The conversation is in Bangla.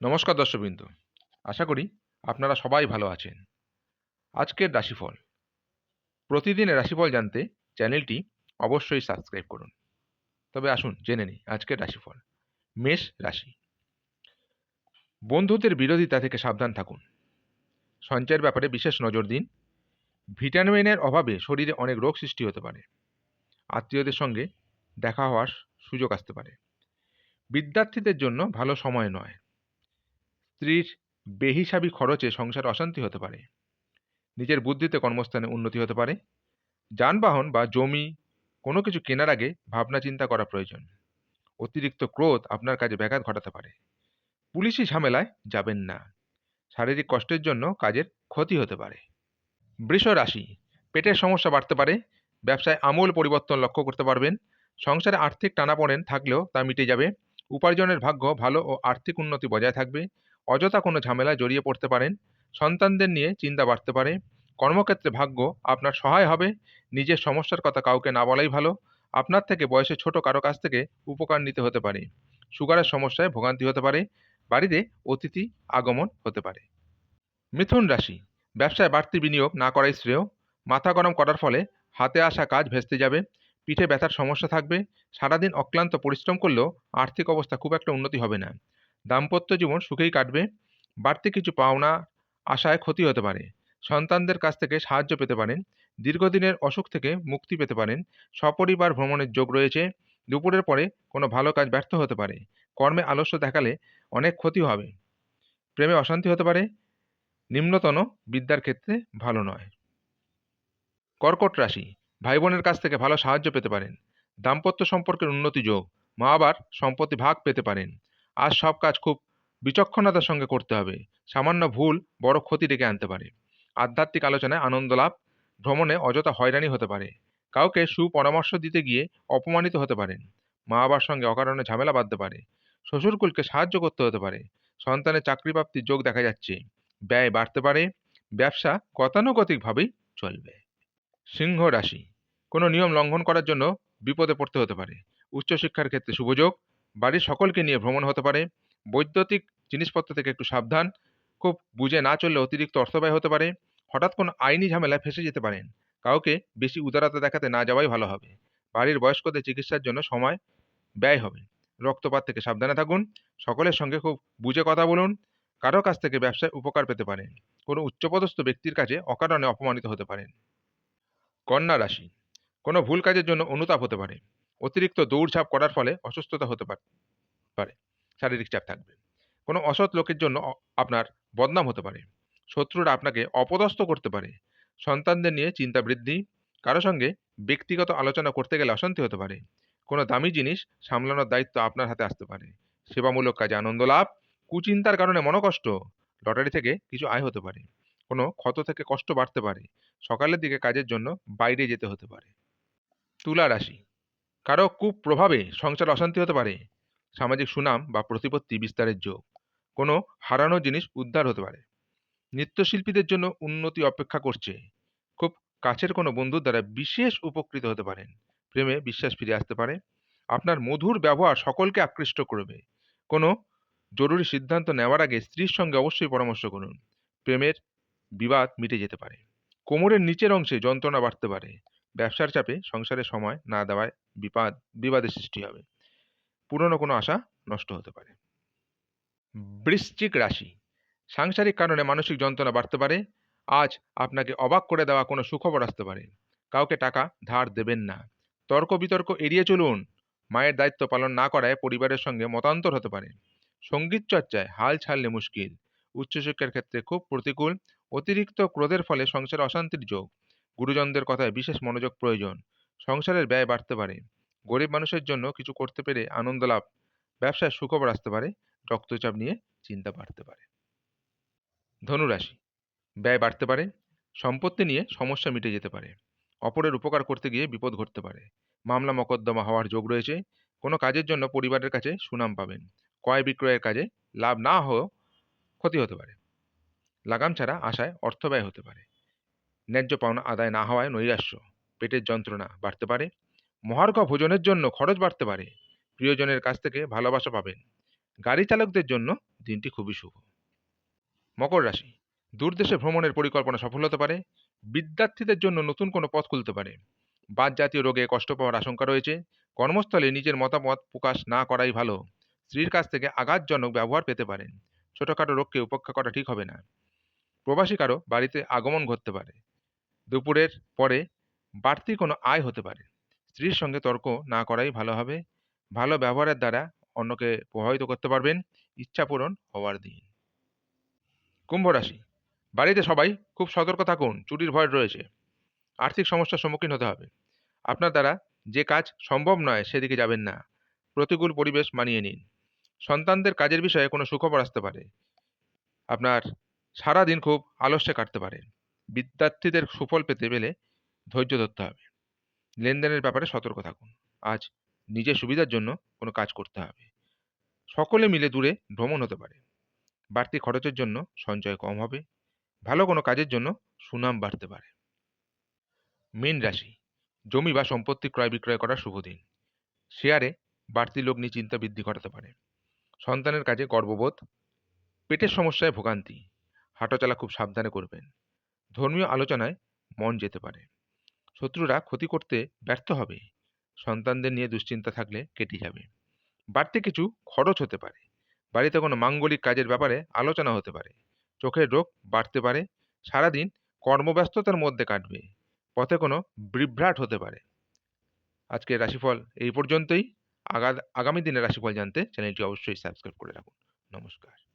নমস্কার দর্শকবৃন্দ, আশা করি আপনারা সবাই ভালো আছেন। আজকের রাশিফল, প্রতিদিনের রাশিফল জানতে চ্যানেলটি অবশ্যই সাবস্ক্রাইব করুন। তবে আসুন জেনে নিই আজকের রাশিফল। মেষ রাশি, বন্ধুদের বিরোধিতা থেকে সাবধান থাকুন। সঞ্চয়ের ব্যাপারে বিশেষ নজর দিন। ভিটামিনের অভাবে শরীরে অনেক রোগ সৃষ্টি হতে পারে। আত্মীয়দের সঙ্গে দেখা হওয়ার সুযোগ আসতে পারে। বিদ্যার্থীদের জন্য ভালো সময় নয়। স্ত্রীর বেহিসাবি খরচে সংসার অশান্তি হতে পারে। নিজের বুদ্ধিতে কর্মস্থানে উন্নতি হতে পারে। যানবাহন বা জমি কোনো কিছু কেনার আগে ভাবনা চিন্তা করা প্রয়োজন। অতিরিক্ত ক্রোধ আপনার কাজে ব্যাঘাত ঘটাতে পারে। পুলিশি ঝামেলায় যাবেন না। শারীরিক কষ্টের জন্য কাজের ক্ষতি হতে পারে। বৃষ রাশি, পেটের সমস্যা বাড়তে পারে। ব্যবসায় আমূল পরিবর্তন লক্ষ্য করতে পারবেন। সংসারে আর্থিক টানাপোড়েন থাকলেও তা মিটে যাবে। উপার্জনের ভাগ্য ভালো ও আর্থিক উন্নতি বজায় থাকবে। অযথা কোনো ঝামেলায় জড়িয়ে পড়তে পারেন। সন্তানদের নিয়ে চিন্তা বাড়তে পারে। কর্মক্ষেত্রে ভাগ্য আপনার সহায় হবে। নিজের সমস্যার কথা কাউকে না বলাই ভালো। আপনার থেকে বয়সে ছোট কারো কাছ থেকে উপকার নিতে হতে পারে। সুগারের সমস্যায় ভোগান্তি হতে পারে। বাড়িতে অতিথি আগমন হতে পারে। মিথুন রাশি, ব্যবসায় বাড়তি বিনিয়োগ না করাই শ্রেয়। মাথা গরম করার ফলে হাতে আসা কাজ ভেস্তে যাবে। পিঠে ব্যথার সমস্যা থাকবে। সারাদিন অক্লান্ত পরিশ্রম করলেও আর্থিক অবস্থা খুব একটা উন্নতি হবে না। দাম্পত্য জীবন সুখেই কাটবে। বাড়তি কিছু পাওনা আশায় ক্ষতি হতে পারে। সন্তানদের কাছ থেকে সাহায্য পেতে পারেন। দীর্ঘদিনের অসুখ থেকে মুক্তি পেতে পারেন। সপরিবার ভ্রমণের যোগ রয়েছে। দুপুরের পরে কোনো ভালো কাজ ব্যর্থ হতে পারে। কর্মে আলস্য দেখালে অনেক ক্ষতি হবে। প্রেমে অশান্তি হতে পারে। নিম্নতন বিদ্যার ক্ষেত্রে ভালো নয়। কর্কট রাশি, ভাই বোনের কাছ থেকে ভালো সাহায্য পেতে পারেন। দাম্পত্য সম্পর্কের উন্নতি যোগ। মা আবার সম্পত্তি ভাগ পেতে পারেন। আজ সব কাজ খুব বিচক্ষণতার সঙ্গে করতে হবে। সামান্য ভুল বড় ক্ষতি ডেকে আনতে পারে। আধ্যাত্মিক আলোচনায় আনন্দ লাভ। ভ্রমণে অযথা হয়রানি হতে পারে। কাউকে সুপরামর্শ দিতে গিয়ে অপমানিত হতে পারেন। মা বাবার সঙ্গে অকারণে ঝামেলা বাঁধতে পারে। শ্বশুরকুলকে সাহায্য করতে হতে পারে। সন্তানের চাকরি প্রাপ্তির যোগ দেখা যাচ্ছে। ব্যয় বাড়তে পারে। ব্যবসা গতানুগতিকভাবেই চলবে। সিংহ রাশি, কোনো নিয়ম লঙ্ঘন করার জন্য বিপদে পড়তে হতে পারে। উচ্চশিক্ষার ক্ষেত্রে শুভযোগ। বাড়ির সকলকে নিয়ে ভ্রমণ হতে পারে। বৈদ্যুতিক জিনিসপত্র থেকে একটু সাবধান। খুব বুঝে না চললে অতিরিক্ত অর্থব্যয় হতে পারে। হঠাৎ কোনো আইনি ঝামেলায় ফেঁসে যেতে পারেন। কাউকে বেশি উদারতা দেখাতে না যাওয়াই ভালো হবে। বাড়ির বয়স্কদের চিকিৎসার জন্য সময় ব্যয় হবে। রক্তপাত থেকে সাবধানে থাকুন। সকলের সঙ্গে খুব বুঝে কথা বলুন। কারো কাছ থেকে ব্যবসায় উপকার পেতে পারেন। কোনো উচ্চপদস্থ ব্যক্তির কাছে অকারণে অপমানিত হতে পারেন। কন্যা রাশি, কোনো ভুল কাজের জন্য অনুতাপ হতে পারে। অতিরিক্ত দৌড়ঝাঁপ করার ফলে অসুস্থতা হতে পারে। শারীরিক চাপ থাকবে। কোনো অসৎ লোকের জন্য আপনার বদনাম হতে পারে। শত্রুরা আপনাকে অপদস্থ করতে পারে। সন্তানদের নিয়ে চিন্তা বৃদ্ধি। কারো সঙ্গে ব্যক্তিগত আলোচনা করতে গেলে অশান্তি হতে পারে। কোনো দামি জিনিস সামলানোর দায়িত্ব আপনার হাতে আসতে পারে। সেবামূলক কাজে আনন্দ লাভ। কুচিন্তার কারণে মনোকষ্ট। লটারি থেকে কিছু আয় হতে পারে। কোনো ক্ষত থেকে কষ্ট বাড়তে পারে। সকালের দিকে কাজের জন্য বাইরে যেতে হতে পারে। তুলা রাশি, কারো কুপ্রভাবে সংসার অশান্তি হতে পারে। সামাজিক সুনাম বা প্রতিপত্তি বিস্তারের যোগ। কোনো হারানো জিনিস উদ্ধার হতে পারে। নৃত্যশিল্পীদের জন্য উন্নতি অপেক্ষা করছে। খুব কাছের কোনো বন্ধুর দ্বারা বিশেষ উপকৃত হতে পারেন। প্রেমে বিশ্বাস ফিরে আসতে পারে। আপনার মধুর ব্যবহার সকলকে আকৃষ্ট করবে। কোনো জরুরি সিদ্ধান্ত নেওয়ার আগে স্ত্রীর সঙ্গে অবশ্যই পরামর্শ করুন। প্রেমের বিবাদ মিটে যেতে পারে। কোমরের নিচের অংশে যন্ত্রণা বাড়তে পারে। ব্যবসার চাপে সংসারে সময় না দেওয়ায় বিবাদের সৃষ্টি হবে। পুরনো কোনো আশা নষ্ট হতে পারে। বৃশ্চিক রাশি, সাংসারিক কারণে মানসিক যন্ত্রণা বাড়তে পারে। আজ আপনাকে অবাক করে দেওয়া কোনো সুখবর আসতে পারে। কাউকে টাকা ধার দেবেন না। তর্ক বিতর্ক এড়িয়ে চলুন। মায়ের দায়িত্ব পালন না করায় পরিবারের সঙ্গে মতান্তর হতে পারে। সঙ্গীত চর্চায় হাল ছাড়লে মুশকিল। উচ্চশিক্ষার ক্ষেত্রে খুব প্রতিকূল। অতিরিক্ত ক্রোধের ফলে সংসারে অশান্তির যোগ। গুরুজনদের কথায় বিশেষ মনোযোগ প্রয়োজন। সংসারের ব্যয় বাড়তে পারে। গরিব মানুষের জন্য কিছু করতে পেরে আনন্দ লাভ। ব্যবসায় সুখবর আসতে পারে। রক্তচাপ নিয়ে চিন্তা বাড়তে পারে। ধনুরাশি, ব্যয় বাড়তে পারে। সম্পত্তি নিয়ে সমস্যা মিটে যেতে পারে। অপরের উপকার করতে গিয়ে বিপদ ঘটতে পারে। মামলা মকদ্দমা হওয়ার যোগ রয়েছে। কোনো কাজের জন্য পরিবারের কাছে সুনাম পাবেন। ক্রয় বিক্রয়ের কাজে লাভ না হয়েও ক্ষতি হতে পারে। লাগাম ছাড়া আশায় অর্থ ব্যয় হতে পারে। ন্যায্য পাওনা আদায় না হওয়ায় নৈরাশ্য। পেটের যন্ত্রণা বাড়তে পারে। মহার্ঘ ভোজনের জন্য খরচ বাড়তে পারে। প্রিয়জনের কাছ থেকে ভালোবাসা পাবেন। গাড়ি চালকদের জন্য দিনটি খুবই শুভ। মকর রাশি, দূরদেশে ভ্রমণের পরিকল্পনা সফল হতে পারে। বিদ্যার্থীদের জন্য নতুন কোনো পথ খুলতে পারে। বাত জাতীয় রোগে কষ্ট পাওয়ার আশঙ্কা রয়েছে। কর্মস্থলে নিজের মতামত প্রকাশ না করাই ভালো। স্ত্রীর কাছ থেকে আঘাতজনক ব্যবহার পেতে পারেন। ছোটখাটো রোগকে উপেক্ষা করা ঠিক হবে না। প্রবাসী কারো বাড়িতে আগমন ঘটতে পারে। দুপুরের পরে বাড়তি কোনো আয় হতে পারে। স্ত্রীর সঙ্গে তর্ক না করাই ভালো হবে। ভালো ব্যবহারের দ্বারা অন্যকে প্রভাবিত করতে পারবেন। ইচ্ছা পূরণ হওয়ার দিন। কুম্ভ রাশি, বাড়িতে সবাই খুব সতর্ক থাকুন, চুরির ভয় রয়েছে। আর্থিক সমস্যার সম্মুখীন হতে হবে। আপনার দ্বারা যে কাজ সম্ভব নয় সেদিকে যাবেন না। প্রতিকূল পরিবেশ মানিয়ে নিন। সন্তানদের কাজের বিষয়ে কোনো সুখবর আসতে পারে। আপনার সারা দিন খুব আলস্যে কাটতে পারে। বিদ্যার্থীদের সুফল পেতে পেলে ধৈর্য ধরতে হবে। লেনদেনের ব্যাপারে সতর্ক থাকুন। আজ নিজের সুবিধার জন্য কোনো কাজ করতে হবে। সকলে মিলে দূরে ভ্রমণ হতে পারে। বাড়তি খরচের জন্য সঞ্চয় কম হবে। ভালো কোনো কাজের জন্য সুনাম বাড়তে পারে। মীন রাশি, জমি বা সম্পত্তি ক্রয় বিক্রয় করার শুভ দিন। শেয়ারে বাড়তি লগ্নি চিন্তা বৃদ্ধি ঘটাতে পারে। সন্তানের কাজে গর্ববোধ। পেটের সমস্যায় ভোগান্তি। হাঁটাচলা খুব সাবধানে করবেন। ধর্মীয় আলোচনায় মন যেতে পারে। শত্রুরা ক্ষতি করতে ব্যর্থ হবে। সন্তানদের নিয়ে দুশ্চিন্তা থাকলে কেটে যাবে। বাড়তি কিছু খরচ হতে পারে। বাড়িতে কোনো মাঙ্গলিক কাজের ব্যাপারে আলোচনা হতে পারে। চোখের রোগ বাড়তে পারে। সারাদিন কর্মব্যস্ততার মধ্যে কাটবে। পথে কোনো বিভ্রাট হতে পারে। আজকের রাশিফল এই পর্যন্তই। আগামী দিনের রাশিফল জানতে চ্যানেলটি অবশ্যই সাবস্ক্রাইব করে রাখুন। নমস্কার।